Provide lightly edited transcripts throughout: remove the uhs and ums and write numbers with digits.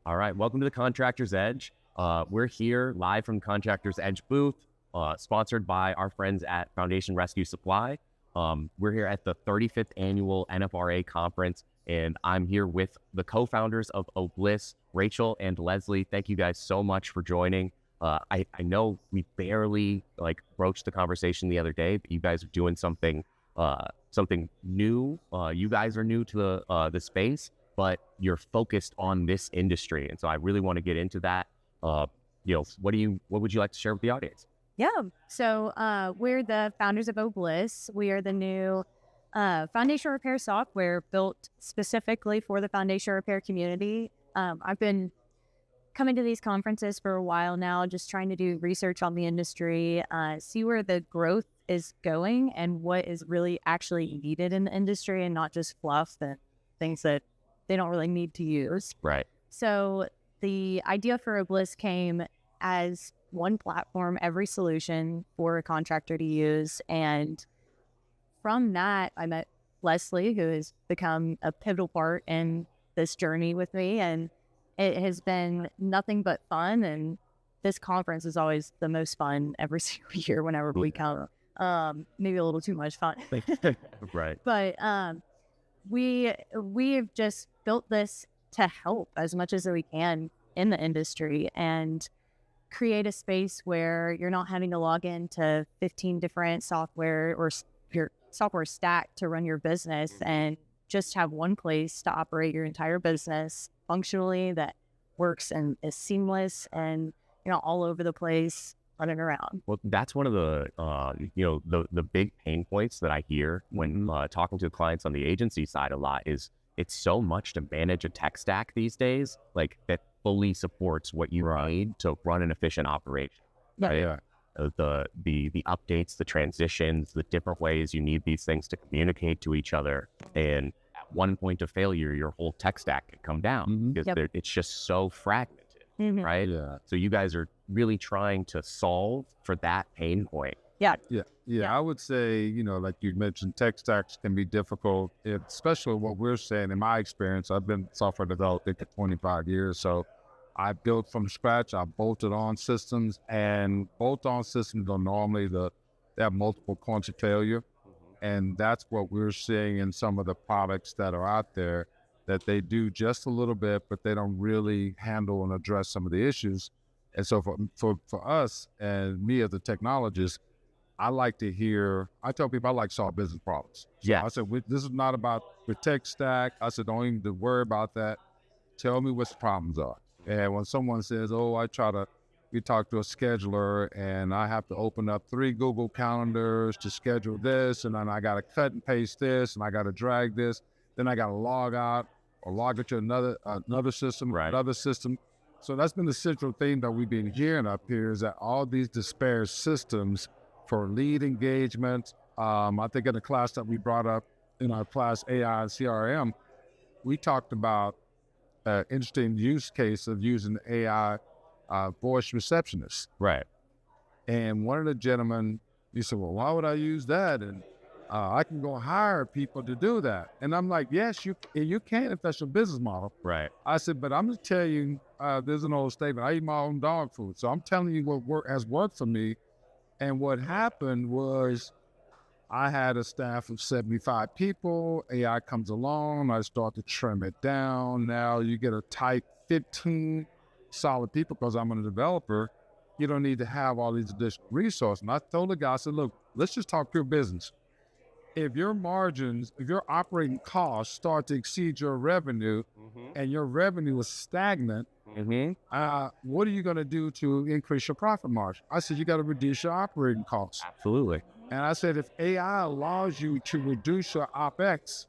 All right, welcome to the Contractors Edge. We're here live from Contractors Edge booth, sponsored by our friends at Foundation Rescue Supply. We're here at the 35th annual NFRA Conference, and I'm here with the co-founders of Oblyss, Rachael and Leslie. Thank you guys so much for joining. I know we barely broached the conversation the other day, but you guys are doing something new. You guys are new to the space, but you're focused on this industry. And so I really want to get into that. What would you like to share with the audience? Yeah. So we're the founders of Oblyss. We are the new foundation repair software built specifically for the foundation repair community. I've been coming to these conferences for a while now, just trying to do research on the industry, see where the growth is going and what is really actually needed in the industry, and not just fluff and things that they don't really need to use. Right. So the idea for Oblyss came as one platform, every solution for a contractor to use. And from that, I met Leslie, who has become a pivotal part in this journey with me. And it has been nothing but fun. And this conference is always the most fun every single year whenever we come. Maybe a little too much fun. Right. But we've just built this to help as much as we can in the industry and create a space where you're not having to log into 15 different software or your software stack to run your business, and just have one place to operate your entire business functionally that works and is seamless and all over the place running around. Well, that's one of the the big pain points that I hear when talking to clients on the agency side a lot is it's so much to manage a tech stack these days, that fully supports what you need to run an efficient operation. Yeah. Right? Yeah. The updates, the transitions, the different ways you need these things to communicate to each other. And at one point of failure, your whole tech stack could come down because it's just so fragmented, right? Yeah. So you guys are really trying to solve for that pain point. Yeah. I would say, like you mentioned, tech stacks can be difficult, especially what we're saying. In my experience, I've been software developing for 25 years. So I built from scratch. I bolted on systems, and bolt-on systems are normally they have multiple points of failure. And that's what we're seeing in some of the products that are out there, that they do just a little bit, but they don't really handle and address some of the issues. And so for us and me as a technologist, I tell people I like to solve business problems. So yeah. I said, this is not about the tech stack. I said, don't even worry about that. Tell me what the problems are. And when someone says, we talk to a scheduler and I have to open up 3 Google calendars to schedule this, and then I got to cut and paste this, and I got to drag this, then I got to log out or log into another system, another system. So that's been the central theme that we've been hearing up here, is that all these disparate systems for lead engagement. I think in the class that we brought up in our class, AI and CRM, we talked about an interesting use case of using AI voice receptionists. Right. And one of the gentlemen, he said, well, why would I use that? And I can go hire people to do that. And I'm like, yes, you can if that's your business model. Right. I said, but I'm just telling you, there's an old statement, I eat my own dog food. So I'm telling you what has worked for me. And what happened was I had a staff of 75 people. AI comes along. I start to trim it down. Now you get a tight 15 solid people because I'm a developer. You don't need to have all these additional resources. And I told the guy, I said, look, let's just talk pure business. If your margins, if your operating costs start to exceed your revenue and your revenue is stagnant, what are you going to do to increase your profit margin? I said, you got to reduce your operating costs. Absolutely. And I said, if AI allows you to reduce your OpEx,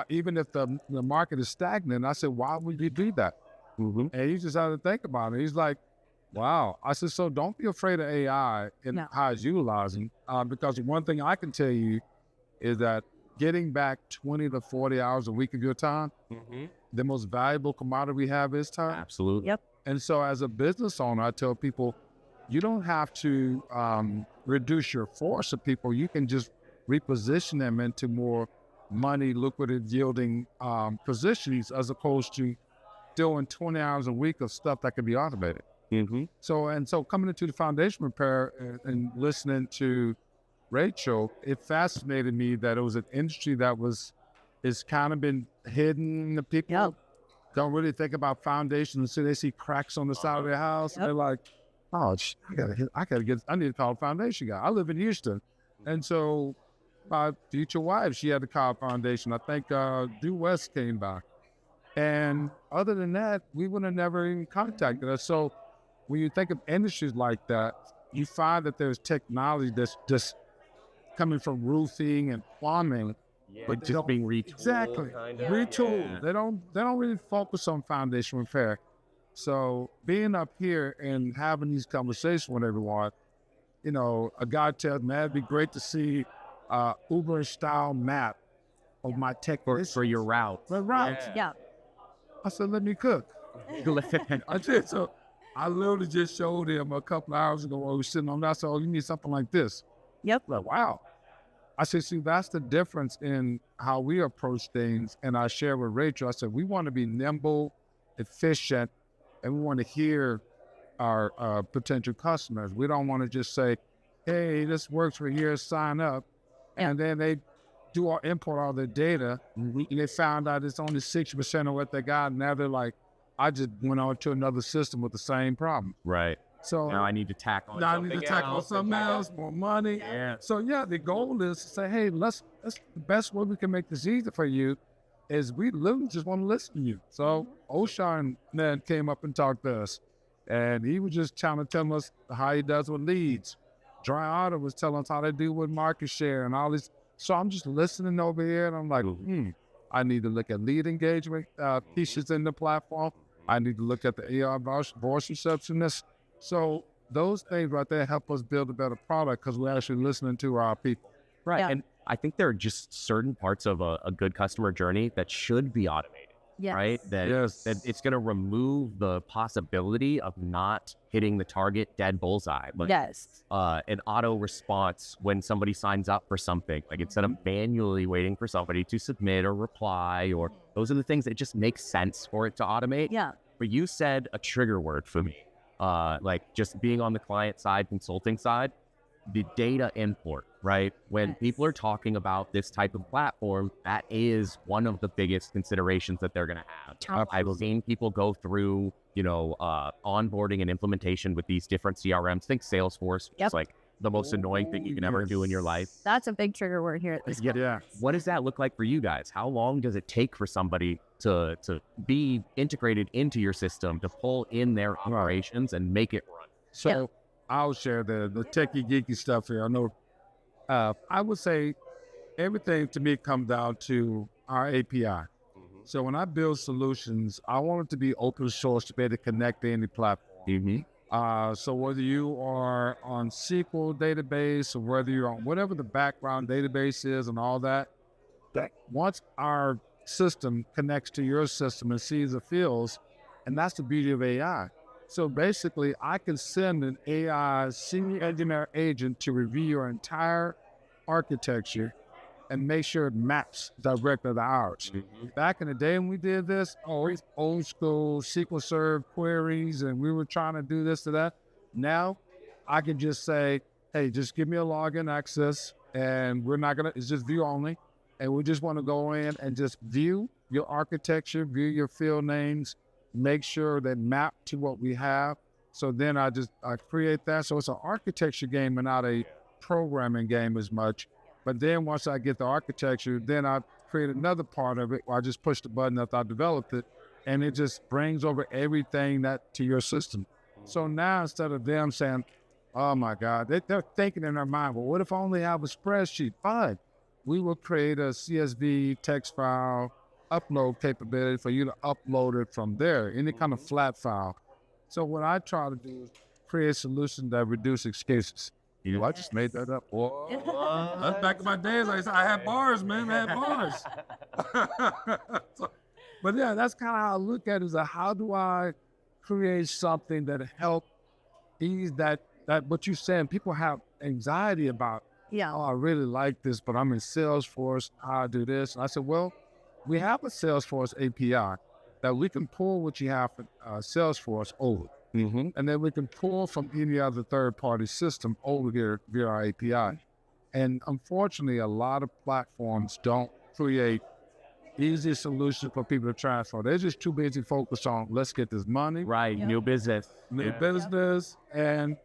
even if the market is stagnant, I said, why would you do that? And he just had to think about it. He's like, wow. I said, so don't be afraid of AI and how it's utilizing, because one thing I can tell you is that getting back 20 to 40 hours a week of your time, the most valuable commodity we have is time. Absolutely. Yep. And so as a business owner, I tell people, you don't have to reduce your force of people. You can just reposition them into more money, lucrative, yielding positions, as opposed to doing 20 hours a week of stuff that can be automated. Mm-hmm. So coming into the foundation repair and listening to Rachael, it fascinated me that it was an industry that is kind of been hidden. The people don't really think about foundations. So they see cracks on the side of their house. And they're like, oh, I need to call a foundation guy. I live in Houston. And so my future wife, she had to call a foundation. I think Due West came by. And other than that, we would have never even contacted us. So when you think of industries like that, you find that there's technology that's just coming from roofing and plumbing, but just being retooled. Exactly, retooled. They don't really focus on foundation repair. So being up here and having these conversations with everyone, you know, a guy tells me it'd be great to see Uber style map of my tech for your route. My route. Yeah. I said, let me cook. I did. So I literally just showed him a couple of hours ago while we were sitting on that. I said, oh, you need something like this. Yep. Like, wow. I said, see, that's the difference in how we approach things. And I shared with Rachael, I said, we want to be nimble, efficient, and we want to hear our potential customers. We don't want to just say, hey, this works for here, sign up. And then they import all their data, and they found out it's only 60% of what they got. And now they're like, I just went on to another system with the same problem. Right. So now I need to tack on something else, more money. Yeah. So yeah, the goal is to say, hey, let's the best way we can make this easier for you is we literally just want to listen to you. So Oshan man came up and talked to us, and he was just trying to tell us how he does with leads. Dry Auto was telling us how they do with market share and all this. So I'm just listening over here, and I'm like, I need to look at lead engagement pieces in the platform. I need to look at the AR voice receptionist. So those things right there help us build a better product because we're actually listening to our people. Right. Yeah. And I think there are just certain parts of a good customer journey that should be automated. Yes. Right? That it's going to remove the possibility of not hitting the target dead bullseye. Like, an auto response when somebody signs up for something, like instead of manually waiting for somebody to submit or reply, or those are the things that just make sense for it to automate. Yeah. But you said a trigger word for me, like just being on the client side, consulting side, the data import, right? When people are talking about this type of platform, that is one of the biggest considerations that they're going to have. I've seen people go through, onboarding and implementation with these different CRMs. Think Salesforce, it's like the most annoying thing you can ever do in your life. That's a big trigger word here at this point. Yeah. What does that look like for you guys? How long does it take for somebody to be integrated into your system, to pull in their operations and make it run? So I'll share the techie geeky stuff here. I know I would say everything to me comes down to our API. So when I build solutions, I want it to be open source to be able to connect to any platform. So whether you are on SQL database or whether you're on whatever the background database is and all that, once our system connects to your system and sees the fields, and that's the beauty of AI. So basically, I can send an AI senior engineer agent to review your entire architecture and make sure it maps directly to ours. Back in the day when we did this, old school SQL Serve queries, and we were trying to do this to that. Now, I can just say, hey, just give me a login access, and we're not gonna, it's just view only, and we just want to go in and just view your architecture, view your field names, make sure they map to what we have. So then I create that. So it's an architecture game and not a programming game as much. But then once I get the architecture, then I create another part of it where I just push the button after I developed it, and it just brings over everything that to your system. So now instead of them saying, oh my God, they're thinking in their mind, well, what if I only have a spreadsheet? Fine. We will create a CSV text file upload capability for you to upload it from there, any kind of flat file. So what I try to do is create solutions that reduce excuses. I just made that up. That's back in my days. I had bars, man. I had bars. But yeah, that's kind of how I look at it. Is how do I create something that help ease that what you're saying? People have anxiety about. Yeah. Oh, I really like this, but I'm in Salesforce. How I do this? And I said, well, we have a Salesforce API, that we can pull what you have from Salesforce over. And then we can pull from any other third-party system over here via our API. And unfortunately, a lot of platforms don't create easy solutions for people to transfer. They're just too busy focused on, let's get this money. Right, new business. New business. And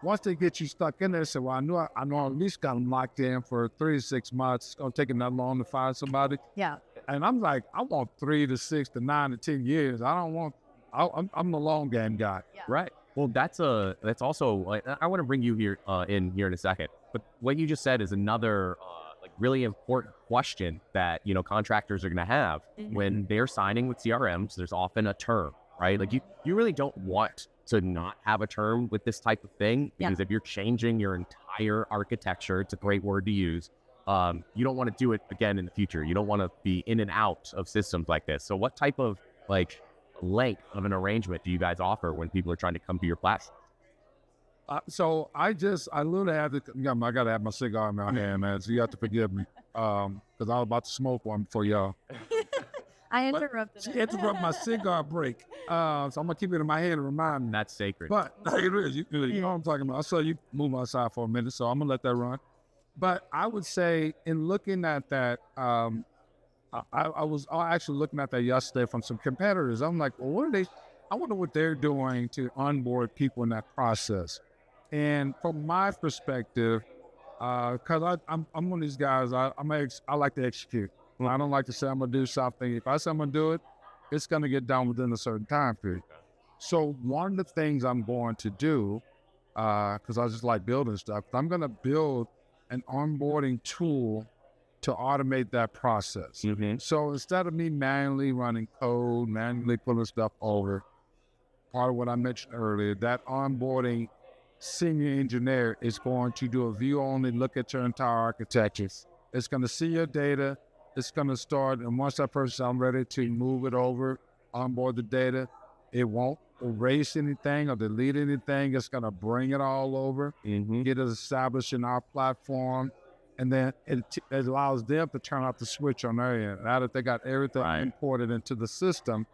once they get you stuck in there, they say, well, I know I at least got them locked in for 3 to 6 months. It's going to take them that long to find somebody. Yeah. And I'm like, I want 3 to 6 to 9 to 10 years. I don't want, I'm the long game guy. Yeah. Right. Well, that's also, like, I want to bring you here in a second. But what you just said is another like really important question that, you know, contractors are going to have when they're signing with CRMs. There's often a term, right? Like you really don't want to not have a term with this type of thing, because if you're changing your entire architecture, it's a great word to use. You don't want to do it again in the future. You don't want to be in and out of systems like this. So what type of like length of an arrangement do you guys offer when people are trying to come to your platform? So I literally had to, I got to have my cigar in my hand, man. So you have to forgive me. Because I was about to smoke one for y'all. I interrupted. She interrupted my cigar break. So I'm going to keep it in my hand and remind me. That's sacred. But it is. You know what I'm talking about. I saw you move outside for a minute, so I'm going to let that run. But I would say in looking at that, I was actually looking at that yesterday from some competitors. I'm like, well, I wonder what they're doing to onboard people in that process. And from my perspective, because I'm one of these guys, I like to execute. I don't like to say I'm going to do something. If I say I'm going to do it, it's going to get done within a certain time period. So one of the things I'm going to do, because I just like building stuff, I'm going to build an onboarding tool to automate that process. So instead of me manually running code, manually pulling stuff over, part of what I mentioned earlier, that onboarding senior engineer is going to do a view-only look at your entire architecture. It's going to see your data. It's going to start, and once that person, I'm ready to move it over, onboard the data, it won't erase anything or delete anything. It's going to bring it all over, get it established in our platform, and then it allows them to turn off the switch on their end. Now that they got everything imported into the system,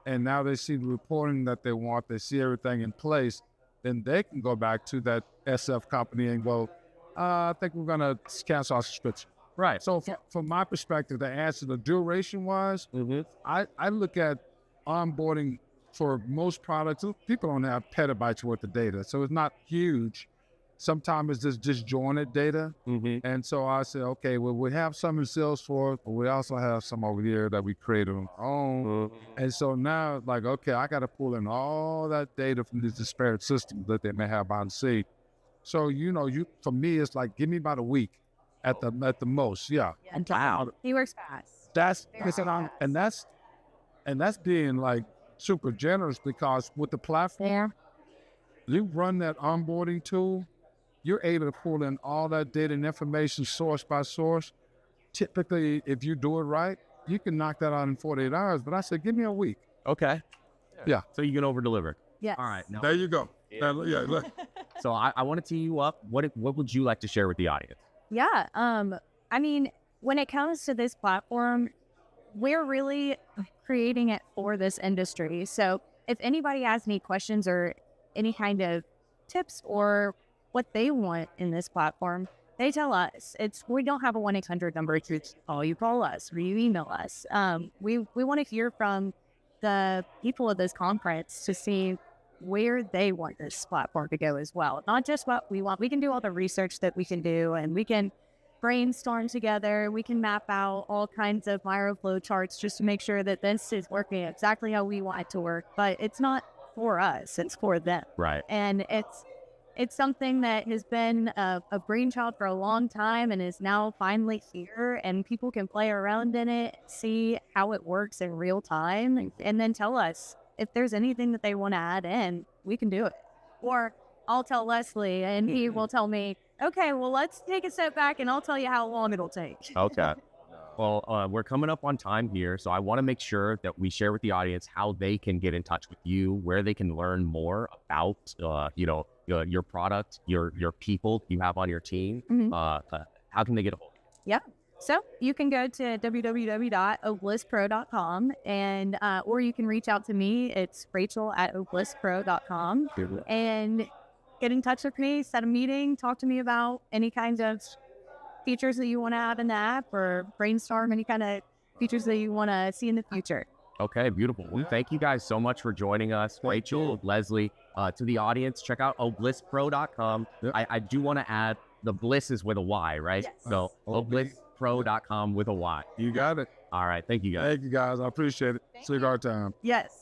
and now they see the reporting that they want, they see everything in place, then they can go back to that SF company and go, I think we're going to cancel our subscription. Right. So from my perspective, the answer, the duration-wise, I look at onboarding for most products. People don't have petabytes worth of data, so it's not huge. Sometimes it's just disjointed data. And so I say, okay, well, we have some in Salesforce, but we also have some over here that we created on our own. And so now it's like, okay, I got to pull in all that data from these disparate systems that they may have on sea. So, for me, it's like, give me about a week at the most. Yeah. Wow. He works fast. And that's being like super generous, because with the platform, you run that onboarding tool, you're able to pull in all that data and information source by source. Typically, if you do it right, you can knock that out in 48 hours. But I said, give me a week. Okay. Yeah. So you can over-deliver. Yes. All right. Now, There you go. so I want to tee you up. What would you like to share with the audience? Yeah. I mean, when it comes to this platform, we're really creating it for this industry. So if anybody has any questions or any kind of tips or what they want in this platform, they tell us. We don't have a 1-800 number to call. You call us or you email us. We want to hear from the people of this conference to see where they want this platform to go as well. Not just what we want. We can do all the research that we can do, and we can brainstorm together. We can map out all kinds of micro flow charts just to make sure that this is working exactly how we want it to work. But it's not for us, it's for them. Right. And it's something that has been a brainchild for a long time and is now finally here, and people can play around in it, see how it works in real time, and then tell us if there's anything that they want to add in. We can do it. Or I'll tell Leslie and he will tell me, okay, well, let's take a step back and I'll tell you how long it'll take. Okay. Well, we're coming up on time here, so I want to make sure that we share with the audience how they can get in touch with you, where they can learn more about, your product, your people you have on your team. How can they get a hold of you? Yeah. So you can go to www.oblyspro.com and or you can reach out to me. It's Rachael at oblyspro.com and get in touch with me, set a meeting, talk to me about any kinds of features that you want to have in the app or brainstorm any kind of features that you want to see in the future. Okay, beautiful. Well, thank you guys so much for joining us. Rachael, Leslie, to the audience, check out oblyspro.com. I do want to add the Bliss is with a Y, right? Yes. So oblyspro.com with a Y. You got it. All right. Thank you guys. Thank you, guys. I appreciate it. Cigar time. Yes.